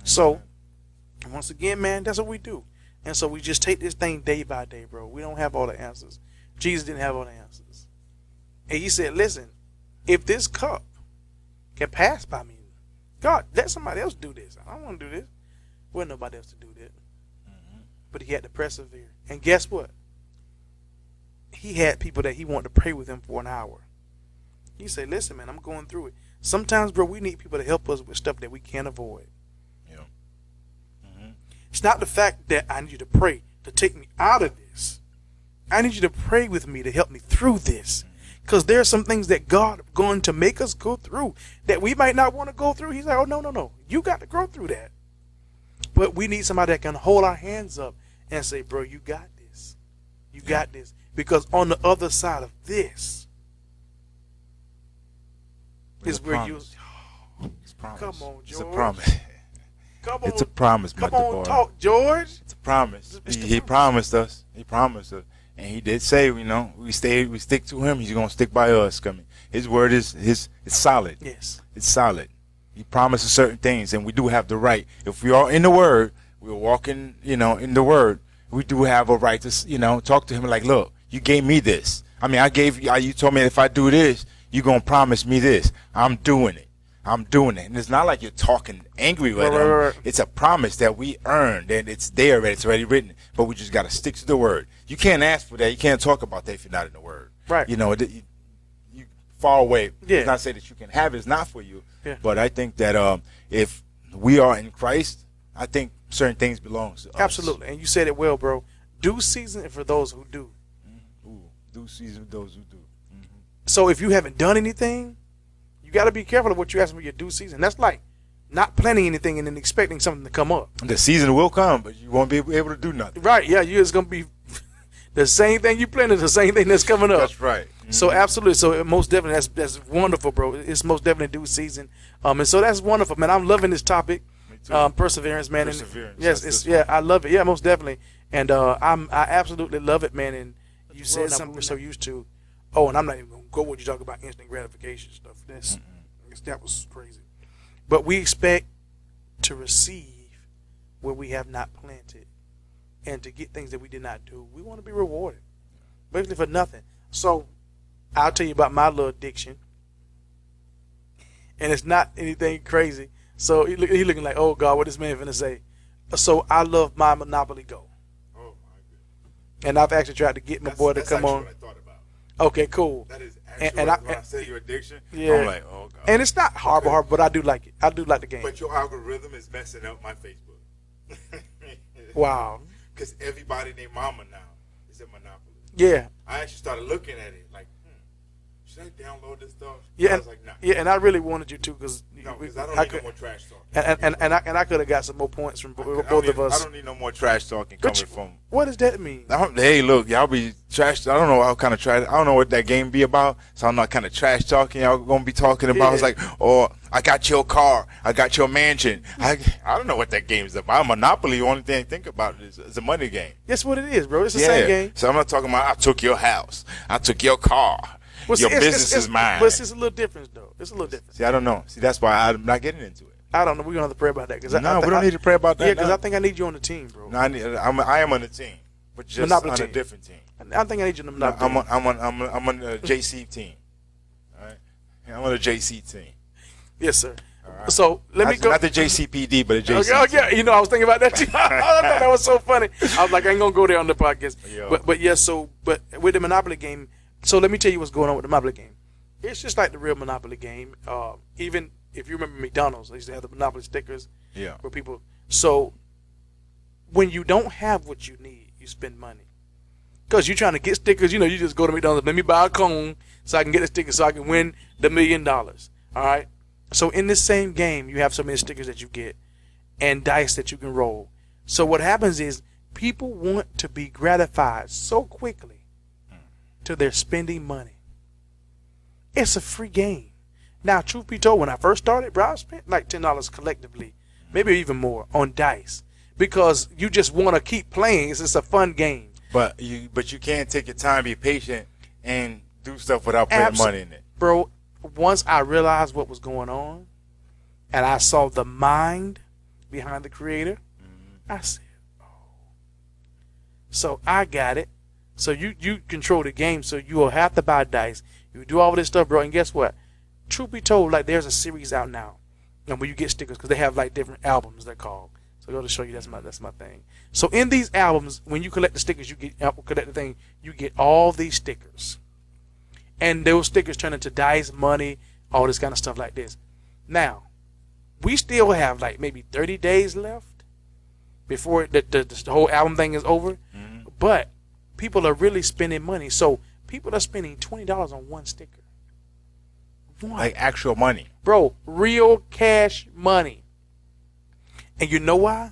So, once again, man, that's what we do. And so we just take this thing day by day, bro. We don't have all the answers. Jesus didn't have all the answers. And he said, listen, if this cup can pass by me, God, let somebody else do this. I don't want to do this. Well, nobody else to do that. But he had to persevere. And guess what? He had people that he wanted to pray with him for an hour. He said, listen, man, I'm going through it. Sometimes, bro, we need people to help us with stuff that we can't avoid. Yeah. It's not the fact that I need you to pray to take me out of this. I need you to pray with me to help me through this. Because there are some things that God is going to make us go through that we might not want to go through. He's like, oh, no. You got to go through that. But we need somebody that can hold our hands up and say, bro, you got this. You got this. Because on the other side of this is where you... It's a promise. Come on, George. It's a promise. Come on. It's a promise, Come Mr. on, Boy. talk, George. It's a promise. He promised us. He promised us. And he did say, you know, we stick to him. He's going to stick by us. Coming. His word is it's solid. Yes. It's solid. He promises certain things, and we do have the right. If we are in the word, we're walking, you know, in the word, we do have a right to, you know, talk to him like, look, you gave me this. I mean, you told me if I do this, you're going to promise me this. I'm doing it. I'm doing it. And it's not like you're talking angry with him. Right. It's a promise that we earned, and it's there, it's already written. But we just got to stick to the word. You can't ask for that. You can't talk about that if you're not in the word. Right. You know, you far away. Yeah. It's not say that you can have it. It's not for you. Yeah. But I think that if we are in Christ, I think certain things belong to us. Absolutely. And you said it well, bro. Due season for those who do. Ooh, due season for those who do. So if you haven't done anything, you got to be careful of what you ask for your due season. That's like not planning anything and then expecting something to come up. The season will come, but you won't be able to do nothing. Right. Yeah. You're just going to be the same thing you planned is the same thing that's coming up. That's right. So absolutely. So most definitely, that's wonderful, bro. It's most definitely due season. And so that's wonderful, man. I'm loving this topic. Me too. Perseverance, man. Perseverance. And yes, I love it. Yeah, most definitely. And I absolutely love it, man. And you said something we're so used to. Oh, and I'm not even going to go what you talk about instant gratification stuff. That was crazy. But we expect to receive where we have not planted, and to get things that we did not do. We want to be rewarded, basically for nothing. So I'll tell you about my little addiction, and it's not anything crazy. So he looking like, oh God, what this man finna say? So I love my Monopoly Go. Oh my goodness. And I've actually tried to get my boy to come on. That's what I thought about. Okay, cool. That is And actually when I say your addiction, yeah. I'm like, oh God. And it's not horrible, but I do like it. I do like the game. But your algorithm is messing up my Facebook. Wow. Because everybody named Mama now is at Monopoly. Yeah. I actually started looking at it like, should I download this stuff? Yeah. I was like, nah. Yeah, and I really wanted you to because No, because I don't need no more trash talking. And I could have got some more points from both of us. I don't need no more trash talking coming from. What does that mean? Hey, look, y'all be trash. I don't know what kind of trash. I don't know what that game be about. So I'm not kind of trash talking. Y'all gonna be talking about. Yeah. It's like, oh, I got your car. I got your mansion. I don't know what that game is about. Monopoly. The only thing I think about is a money game. That's what it is, bro. It's the same game. So I'm not talking about I took your house. I took your car. Well, your business is mine. But it's a little different, though. It's a little different. See, I don't know. See, that's why I'm not getting into it. I don't know. We're gonna have to pray about that because we don't need to pray about that. Yeah, because I think I need you on the team, bro. No, I am on the team, but just Monopoly on team. a different team. I think I need you on the Monopoly team. I'm on the JC team. All right, I'm on the JC team. Yes, sir. Right. So let me go. Not the JCPD, but the JC. Okay, you know, I was thinking about that too. I thought that was so funny. I was like, I ain't gonna go there on the podcast. Yo. But yes, so but with the Monopoly game, so let me tell you what's going on with the Monopoly game. It's just like the real Monopoly game. Even if you remember McDonald's, they used to have the Monopoly stickers. Yeah. For people. So when you don't have what you need, you spend money. Because you're trying to get stickers, you know, you just go to McDonald's, let me buy a cone so I can get a sticker so I can win the $1 million. All right? So in this same game, you have so many stickers that you get and dice that you can roll. So what happens is people want to be gratified so quickly till they're spending money. It's a free game. Now, truth be told, when I first started, bro, I spent like $10 collectively, maybe even more, on dice. Because you just want to keep playing. It's just a fun game. But you can't take your time, be patient, and do stuff without putting money in it. Bro, once I realized what was going on, and I saw the mind behind the creator. I said, oh. So I got it. So you control the game, so you will have to buy dice. You do all this stuff, bro, and guess what? Truth be told, like there's a series out now, and where you get stickers because they have like different albums they're called. So go to show you that's my thing. So in these albums, when you collect the stickers, you get all these stickers, and those stickers turn into dice, money, all this kind of stuff like this. Now, we still have like maybe 30 days left before the whole album thing is over, but people are really spending money. So people are spending $20 on one sticker. Like actual money. Bro, real cash money. And you know why?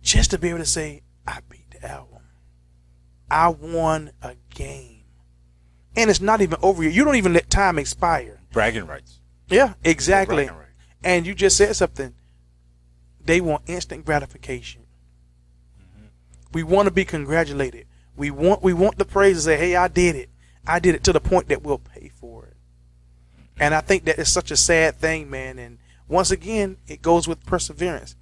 Just to be able to say, I beat the album. I won a game. And it's not even over yet. You don't even let time expire. Bragging rights. Yeah, exactly. Bragging rights. And you just said something. They want instant gratification. We want to be congratulated. We want the praise to say, hey, I did it. I did it to the point that we'll pay for it. And I think that is such a sad thing, man. And once again, it goes with perseverance.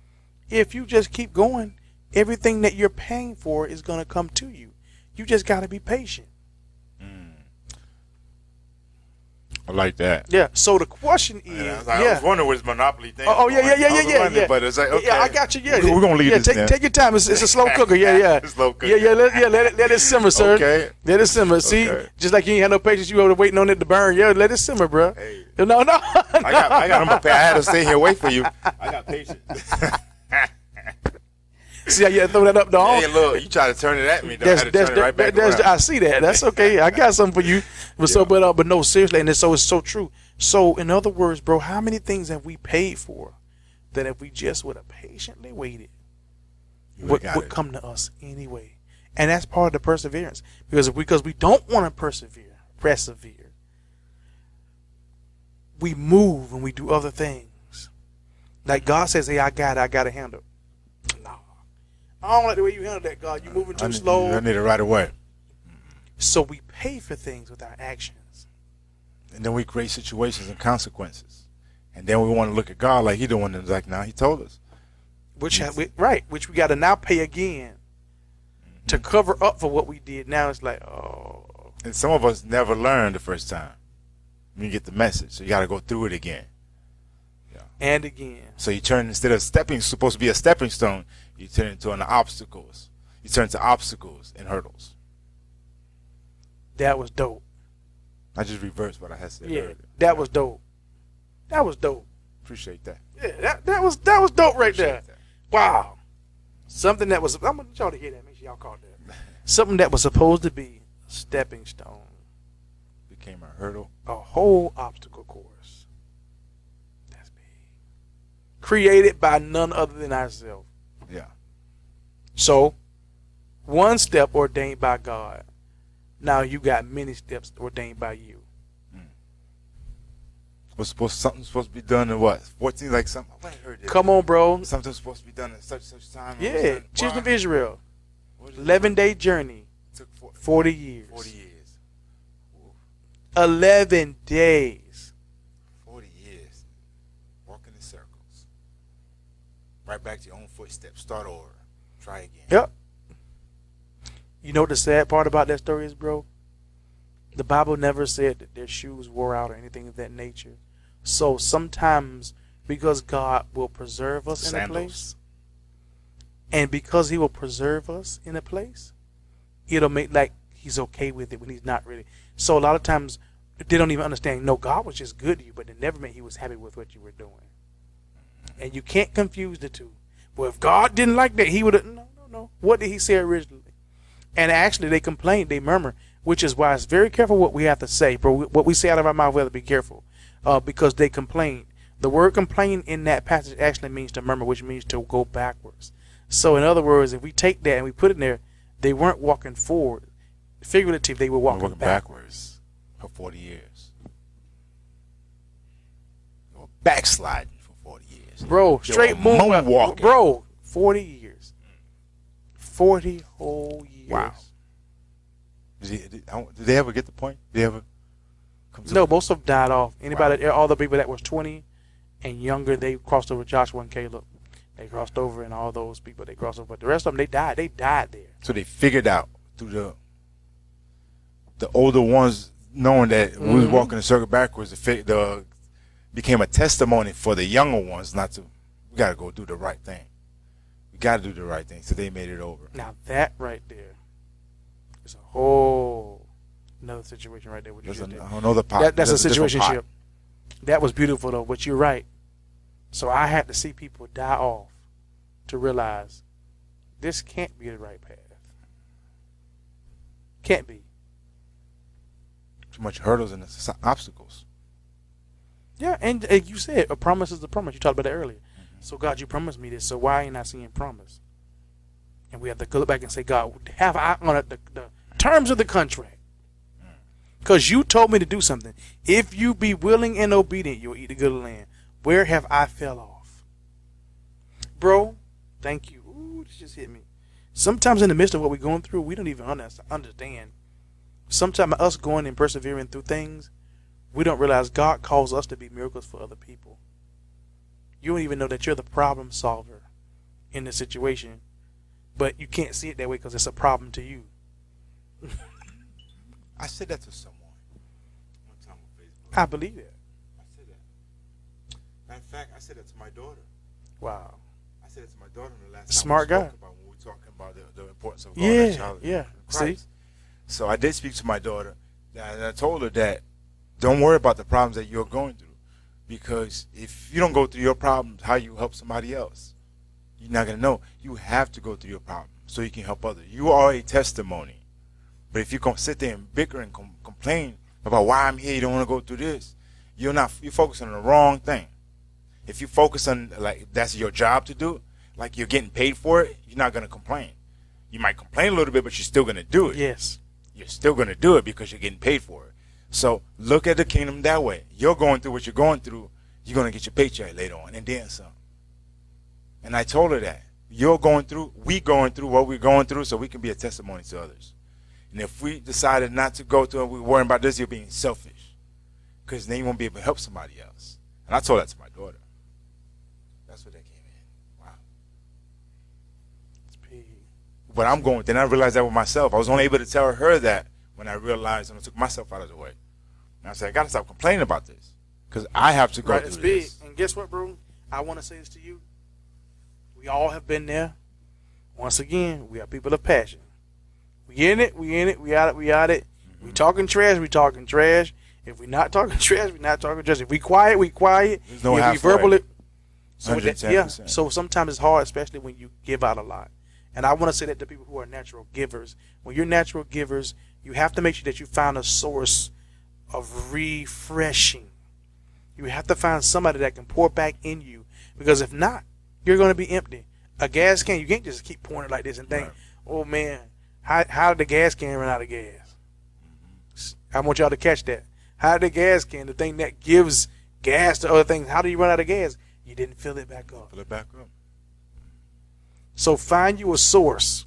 If you just keep going, everything that you're paying for is going to come to you. You just got to be patient. I like that. Yeah. So the question is, I was wondering what his monopoly thing. Yeah. But it's like, okay. Yeah, I got you. Yeah, we're gonna leave this. Take your time. It's a slow cooker. Yeah. It's slow cooker. Let it simmer, sir. Okay. Let it simmer. See, just like you ain't had no patience, you were waiting on it to burn. Yeah, let it simmer, bro. Hey. No. I got I had to stay here wait for you. I got patience. See how you had to throw that up, dog? Hey, look, you try to turn it at me, though. I had to turn it right back around. I see that. That's okay. I got something for you. But no, seriously, and it's so true. So, in other words, bro, how many things have we paid for that if we just would have patiently waited, would come to us anyway? And that's part of the perseverance. Because we don't want to persevere, we move and we do other things. Like God says, hey, I got to handle. No. I don't like the way you handle that, God. You moving too slow. I need it right away. So we pay for things with our actions. And then we create situations and consequences. And then we want to look at God like He the one that's like, now He told us. Which we got to now pay again to cover up for what we did. Now it's like, oh. And some of us never learned the first time. You get the message, so you got to go through it again. Yeah. And again. So you turn, instead of supposed to be a stepping stone, you turn it into an obstacles. You turn to obstacles and hurdles. That was dope. I just reversed what I had said earlier. That was dope. That was dope. Appreciate that. Yeah, that was dope right there. That. Wow. Something that was, I'm going to y'all to hear that. Make sure y'all caught that. Something that was supposed to be a stepping stone became a hurdle. A whole obstacle course. That's big. Created by none other than ourselves. Yeah. So, one step ordained by God. Now you got many steps ordained by you. Something's supposed to be done in what? 14, like something. I heard that. Come on, bro. Something's supposed to be done at such time. Yeah, children of Israel. 11-day journey. Took 40 years. 40 years. Ooh. 11 days. 40 years. Walking in circles. Right back to your own footsteps. Start over. Try again. Yep. You know what the sad part about that story is, bro? The Bible never said that their shoes wore out or anything of that nature. So sometimes, because God will preserve us in a place, and because He will preserve us in a place, it'll make like He's okay with it when He's not really. So a lot of times, they don't even understand, no, God was just good to you, but it never meant He was happy with what you were doing. And you can't confuse the two. Well, if God didn't like that, He would have, no. What did He say originally? And actually, they complain, they murmur, which is why it's very careful what we have to say. But what we say out of our mouth, we have to be careful because they complain. The word complain in that passage actually means to murmur, which means to go backwards. So in other words, if we take that and we put it in there, they weren't walking forward. Figurative, they were walking backwards. For 40 years. They were backsliding for 40 years. Bro, straight moonwalking. Bro, 40 years. 40 whole years. Wow. Did they ever get the point? Did they ever come to No, most of them died off. Anybody, all the people that was 20 and younger, they crossed over Joshua and Caleb. They crossed over, and all those people they crossed over. But the rest of them, they died. They died there. So they figured out through the older ones knowing that we was walking the circle backwards. The became a testimony for the younger ones not to. We got to go do the right thing. We got to do the right thing. So they made it over. Now that right there is a whole another situation right there. What you just did. Another pot. That's a situationship. That was beautiful though. But you're right. So I had to see people die off to realize this can't be the right path. Can't be. Too much hurdles and obstacles. Yeah, and you said a promise is a promise. You talked about that earlier. So God, you promised me this. So why ain't I seeing promise? And we have to go back and say, God, have I honored the terms of the contract? Because you told me to do something. If you be willing and obedient, you'll eat the good land. Where have I fell off? Bro, thank you. Ooh, this just hit me. Sometimes in the midst of what we're going through, we don't even understand. Sometimes us going and persevering through things, we don't realize God calls us to be miracles for other people. You don't even know that you're the problem solver in the situation, but you can't see it that way because it's a problem to you. I said that to someone one time on Facebook. I believe that. I said that. Matter of fact, I said that to my daughter. Wow. I said it to my daughter in the last Smart time guy. when we were talking about the importance of God and child. Yeah. See? So I did speak to my daughter, and I told her that don't worry about the problems that you're going through, because if you don't go through your problems, how you help somebody else? You're not going to know. You have to go through your problems so you can help others. You are a testimony. But if you come sit there and bicker and complain about why I'm here, you don't want to go through this, you're focusing on the wrong thing. If you focus on, like, that's your job to do, like you're getting paid for it, you're not going to complain. You might complain a little bit, but you're still going to do it. Yes. You're still going to do it because you're getting paid for it. So look at the kingdom that way. You're going through what you're going through. You're going to get your paycheck later on and then some. And I told her that. You're going through, we going through what we're going through so we can be a testimony to others. And if we decided not to go through and we're worrying about this, you're being selfish. Because then you won't be able to help somebody else. And I told that to my daughter. That's what that came in. Wow. It's big. But I'm going, then I realized that with myself. I was only able to tell her that when I realized and I took myself out of the way. And I said, I got to stop complaining about this. Because I have to go Right, through it's big. this. And guess what, bro? I want to say this to you. We all have been there. Once again, we are people of passion. We in it, we out it. Mm-hmm. We talking trash. If we not talking trash, we not talking trash. If we quiet, we quiet. There's no if we halfway. verbal it. So 110%. So sometimes it's hard, especially when you give out a lot. And I want to say that to people who are natural givers. When you're natural givers, you have to make sure that you find a source of refreshing. You have to find somebody that can pour back in you. Because if not, you're going to be empty. A gas can, you can't just keep pouring it like this and think, Right. oh man, how did the gas can run out of gas? Mm-hmm. I want y'all to catch that. How did the gas can, the thing that gives gas to other things, how do you run out of gas? You didn't fill it back up. Fill it back up. So find you a source.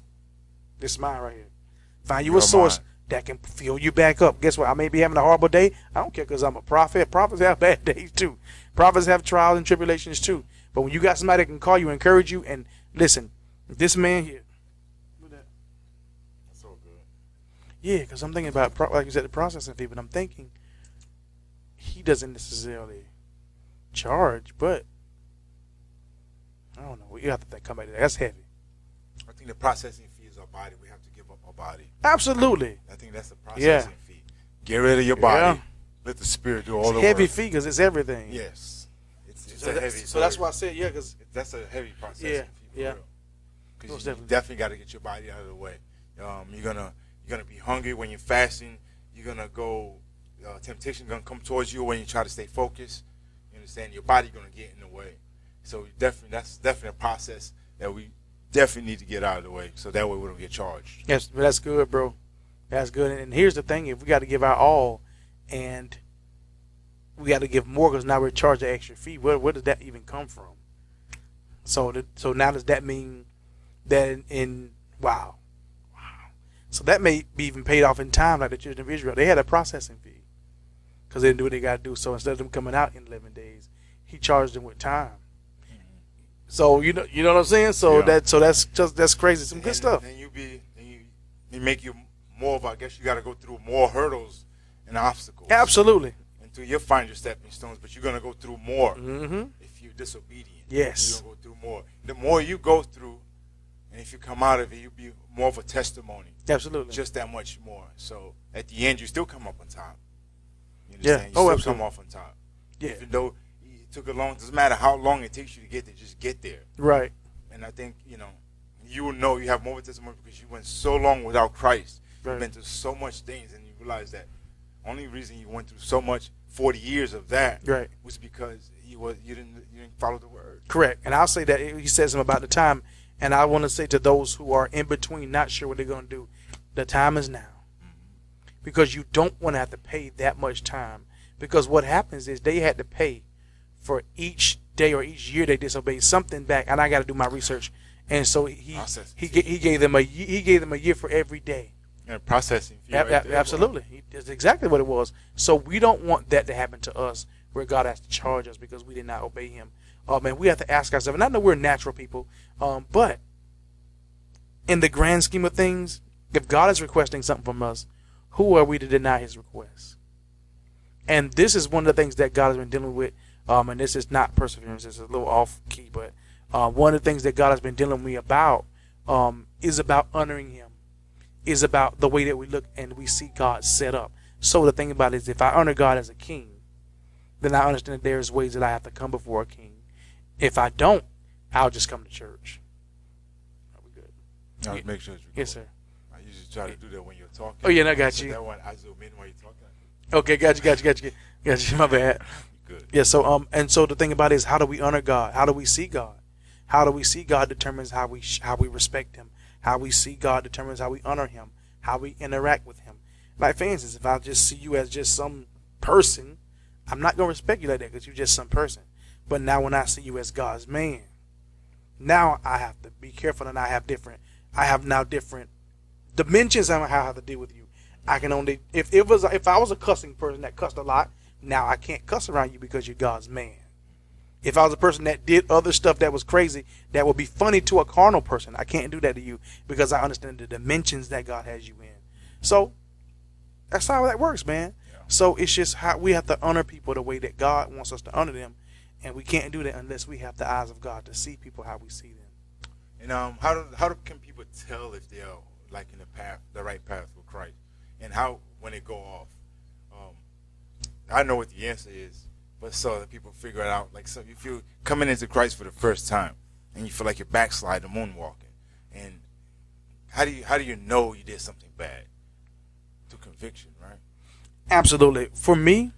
This is mine right here. Find you a Your source mind. that can fill you back up. Guess what? I may be having a horrible day. I don't care because I'm a prophet. Prophets have bad days too. Prophets have trials and tribulations too. But when you got somebody that can call you, encourage you, and listen, this man here. Look at that. That's so good. Yeah, because I'm thinking about, like you said, the processing fee, but I'm thinking he doesn't necessarily charge, but I don't know. You have to come back to that. That's heavy. I think the processing fee is our body. We have to give up our body. Absolutely. I think that's the processing fee. Get rid of your body. Let the spirit do all It's the a heavy work. fee because it's everything. Yes. It's So, a heavy. so that's why I said, yeah, because That's a heavy processing Yeah, fee. yeah. Because Most you definitely. definitely got to get your body out of the way. You're gonna be hungry when you're fasting. You're gonna go. Temptation gonna come towards you when you try to stay focused. You understand? Your body gonna get in the way. So that's definitely a process that we definitely need to get out of the way. So that way we don't get charged. yes, but that's good, bro. That's good. And here's the thing: if we got to give our all, and we got to give more because now we're charged an extra fee, where does that even come from? So now does that mean that in wow, so that may be even paid off in time, like the children of Israel. They had a processing fee because they didn't do what they got to do. So instead of them coming out in 11 days, he charged them with time. So you know what I'm saying. So Yeah. that's crazy. Some good And stuff. then they make you more of. I guess you got to go through more hurdles and obstacles. Absolutely. Until you find your stepping stones, but you're gonna go through more Mm-hmm. if you're disobedient. Yes. You're gonna go through more. The more you go through, and if you come out of it, you'll be more of a testimony. Absolutely. Just that much more. So at the end, you still come up on top. You Yeah. understand? You Oh, still absolutely. come off on top. Yeah. Even though it took a long, doesn't matter how long it takes you to get there, just get there. Right. And I think, you will know you have more of a testimony because you went so long without Christ. Right. You've been through so much things, and you realize that only reason you went through so much, 40 years of that, Right. was because you didn't follow the word. Correct. And I'll say that he says something about the time, and I want to say to those who are in between, not sure what they're going to do, the time is now. Because you don't want to have to pay that much time. Because what happens is they had to pay for each day or each year they disobeyed something back, and I got to do my research. And so he gave them a year for every day. And processing fee right there. Absolutely. That's exactly what it was. So we don't want that to happen to us where God has to charge us because we did not obey him. Man, we have to ask ourselves, and I know we're natural people, but in the grand scheme of things, if God is requesting something from us, who are we to deny his request? And this is one of the things that God has been dealing with, and this is not perseverance, it's a little off key, but one of the things that God has been dealing with me about is about honoring him, is about the way that we look and we see God set up. So the thing about it is, if I honor God as a king, then I understand that there's ways that I have to come before a king. If I don't, I'll just come to church. Are we good? Now, make sure you Yes, sir. I usually try to do that when you're talking. Oh, yeah, I got So you. that one, I zoom in while you're talking. Okay, got you. My bad. Good. Yeah. So and so the thing about it is, how do we honor God? How do we see God? How do we see God determines how we respect him. How we see God determines how we honor him. How we interact with him. Like for instance, if I just see you as just some person, I'm not gonna respect you like that because you're just some person. But now when I see you as God's man, now I have to be careful, and I have now different dimensions on how I have to deal with you. I can only if I was a cussing person that cussed a lot, now I can't cuss around you because you're God's man. If I was a person that did other stuff that was crazy, that would be funny to a carnal person, I can't do that to you because I understand the dimensions that God has you in. So that's how that works, man. Yeah. So it's just how we have to honor people the way that God wants us to honor them, and we can't do that unless we have the eyes of God to see people how we see them. And can people tell if they're like in the right path with Christ, and how when they go off? I know what the answer is, but so that people figure it out. Like, so if you're coming into Christ for the first time and you feel like you're backsliding, moonwalking, and how do you know you did something bad? Through conviction, right? Absolutely. For me,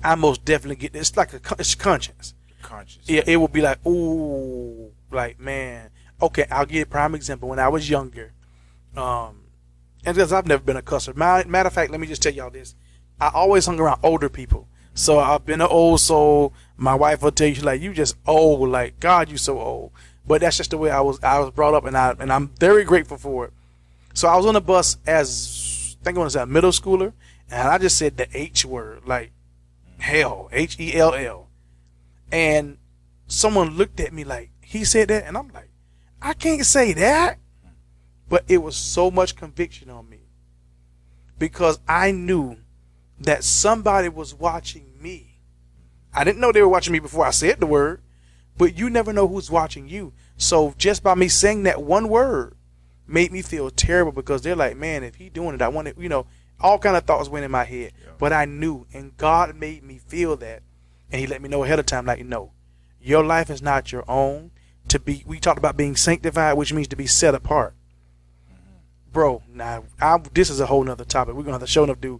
I most definitely get this. It's conscience. Conscious. Yeah, it will be like, ooh, like, man. Okay, I'll give you a prime example. When I was younger, and because I've never been a cusser. Matter of fact, let me just tell y'all this. I always hung around older people. So I've been an old soul. My wife will tell you, like, you just old. Like, God, you so old. But that's just the way I was brought up, and I'm very grateful for it. So I was on the bus as, I think I was a middle schooler, and I just said the H word, like hell, Hell. And someone looked at me like, he said that? And I'm like, I can't say that. But it was so much conviction on me because I knew that somebody was watching me. I didn't know they were watching me before I said the word, but you never know who's watching you. So just by me saying that one word made me feel terrible because they're like, man, if he doing it, I want it, all kind of thoughts went in my head. Yeah. But I knew, and God made me feel that, and he let me know ahead of time, like, no, your life is not your own. We talked about being sanctified, which means to be set apart. Bro, now this is a whole nother topic. We're gonna have to show enough do